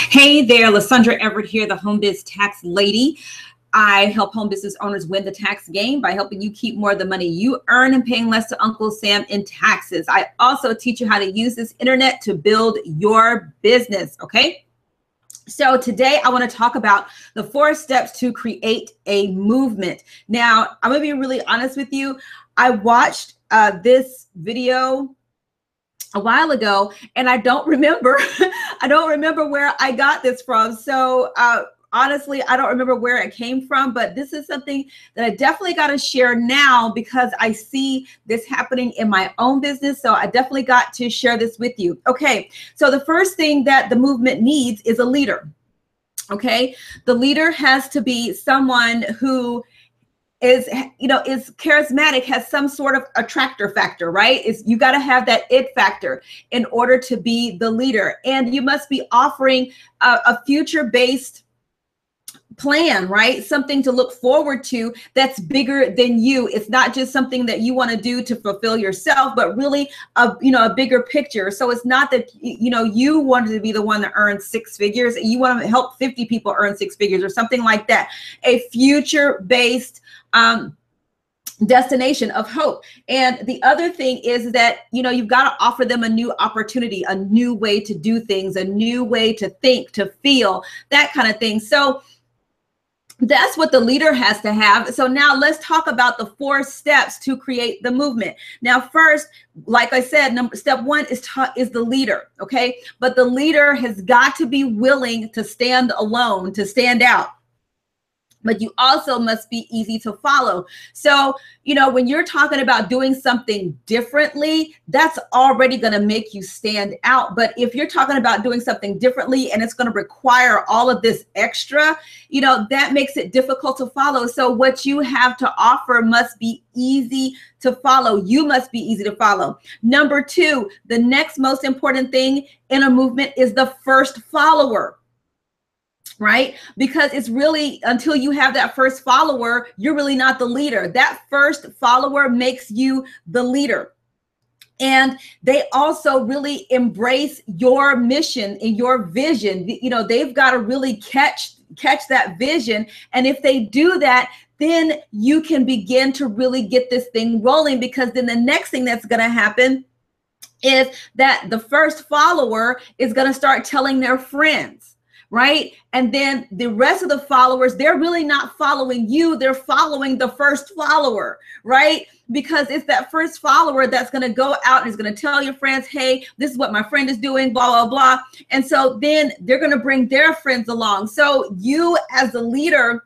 Hey there, Lysandra Everett here, the Home Biz Tax Lady. I help home business owners win the tax game by helping you keep more of the money you earn and paying less to Uncle Sam in taxes. I also teach you how to use this internet to build your business, okay? So today I want to talk about the 4 steps to create a movement. Now, I'm going to be really honest with you. I watched this video a while ago, and I don't remember. I don't remember where I got this from. So honestly, I don't remember where it came from, but this is something that I definitely got to share now because I see this happening in my own business. So I definitely got to share this with you. Okay, so the first thing that the movement needs is a leader. Okay, the leader has to be someone who is charismatic, has some sort of attractor factor, right? You got to have that it factor in order to be the leader. And you must be offering a future-based plan, right? Something to look forward to that's bigger than you. It's not just something that you want to do to fulfill yourself, but really a bigger picture. So it's not that you wanted to be the one that earns 6 figures. You want to help 50 people earn 6 figures or something like that. A future-based destination of hope. And the other thing is that, you've got to offer them a new opportunity, a new way to do things, a new way to think, to feel, that kind of thing. So that's what the leader has to have. So now let's talk about the 4 steps to create the movement. Now, first, like I said, step 1 is the leader, okay? But the leader has got to be willing to stand alone, to stand out. But you also must be easy to follow. So, when you're talking about doing something differently, that's already going to make you stand out. But if you're talking about doing something differently and it's going to require all of this extra, that makes it difficult to follow. So what you have to offer must be easy to follow. You must be easy to follow. Number 2, the next most important thing in a movement is the first follower. Right? Because it's really, until you have that first follower, you're really not the leader. That first follower makes you the leader. And they also really embrace your mission and your vision. They've got to really catch that vision. And if they do that, then you can begin to really get this thing rolling, because then the next thing that's going to happen is that the first follower is going to start telling their friends. Right? And then the rest of the followers, they're really not following you. They're following the first follower, right? Because it's that first follower that's going to go out and is going to tell your friends, hey, this is what my friend is doing, blah, blah, blah. And so then they're going to bring their friends along. So you as a leader,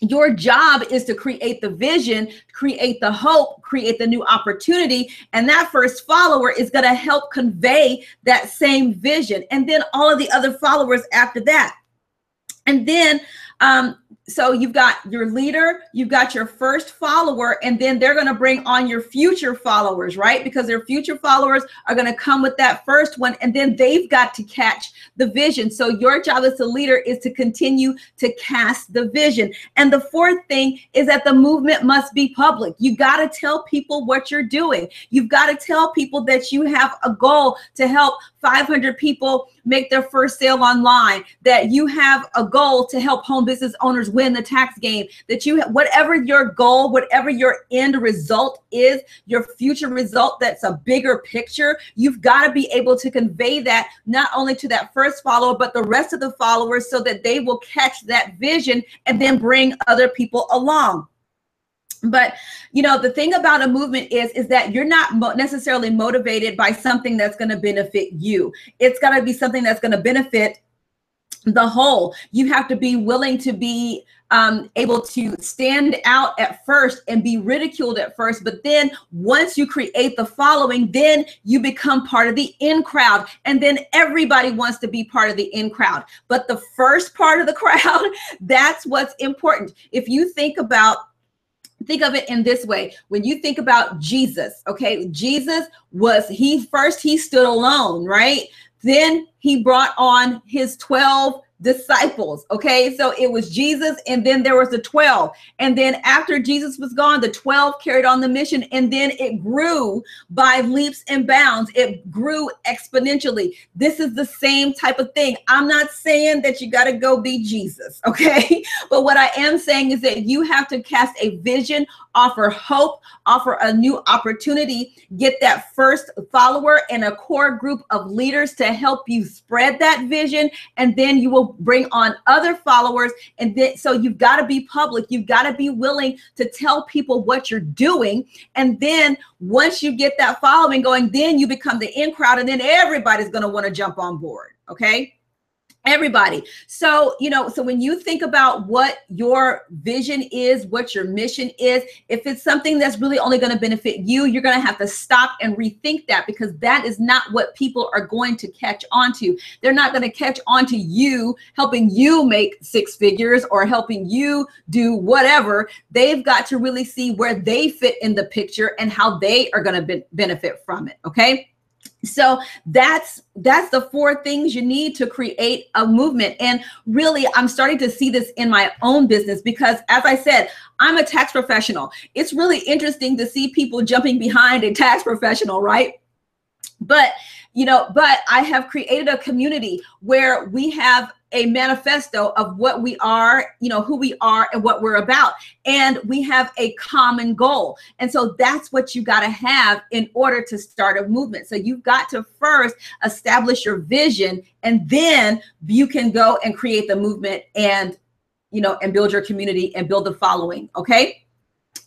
your job is to create the vision, create the hope, create the new opportunity. And that first follower is going to help convey that same vision. And then all of the other followers after that. And then, so you've got your leader, you've got your first follower, and then they're going to bring on your future followers, right? Because their future followers are going to come with that first one, and then they've got to catch the vision. So your job as a leader is to continue to cast the vision. And the 4th thing is that the movement must be public. You got to tell people what you're doing. You've got to tell people that you have a goal to help 500 people make their first sale online, that you have a goal to help home business owners win the tax game, that you have, whatever your goal, whatever your end result is, your future result, that's a bigger picture. You've got to be able to convey that not only to that first follower, but the rest of the followers, so that they will catch that vision and then bring other people along. But, the thing about a movement is that you're not necessarily motivated by something that's going to benefit you. It's got to be something that's going to benefit the whole. You have to be willing to be able to stand out at first and be ridiculed at first. But then once you create the following, then you become part of the in crowd. And then everybody wants to be part of the in crowd. But the first part of the crowd, that's what's important. If you think of it in this way. When you think about Jesus, okay, Jesus he stood alone, right? Then he brought on his 12 disciples. Okay, so it was Jesus, and then there was the 12, and then after Jesus was gone, the 12 carried on the mission, and then it grew by leaps and bounds. It grew exponentially. This is the same type of thing. I'm not saying that you got to go be Jesus, okay? But what I am saying is that you have to cast a vision, offer hope, offer a new opportunity, get that first follower and a core group of leaders to help you spread that vision, and then you will bring on other followers. And then, so you've got to be public. You've got to be willing to tell people what you're doing. And then once you get that following going, then you become the in crowd, and then everybody's going to want to jump on board. Okay. Everybody. So, so when you think about what your vision is, what your mission is, if it's something that's really only going to benefit you, you're going to have to stop and rethink that, because that is not what people are going to catch on to. They're not going to catch on to you helping you make six figures or helping you do whatever. They've got to really see where they fit in the picture and how they are going to benefit from it. Okay. So that's the four things you need to create a movement. And really, I'm starting to see this in my own business, because as I said, I'm a tax professional. It's really interesting to see people jumping behind a tax professional, right? But I have created a community where we have a manifesto of what we are, who we are and what we're about. And we have a common goal. And so that's what you got to have in order to start a movement. So you've got to first establish your vision, and then you can go and create the movement and, and build your community and build the following. Okay.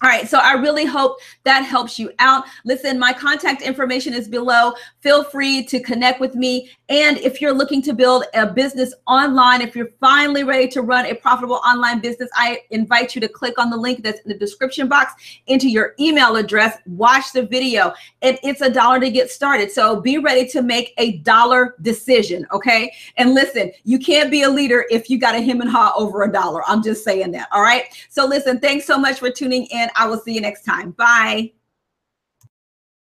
All right, so I really hope that helps you out. Listen, my contact information is below. Feel free to connect with me. And if you're looking to build a business online, if you're finally ready to run a profitable online business, I invite you to click on the link that's in the description box, into your email address, watch the video, and it's $1 to get started. So be ready to make a dollar decision, okay? And listen, you can't be a leader if you got a hem and haw over $1. I'm just saying that, all right? So listen, thanks so much for tuning in. I will see you next time. Bye.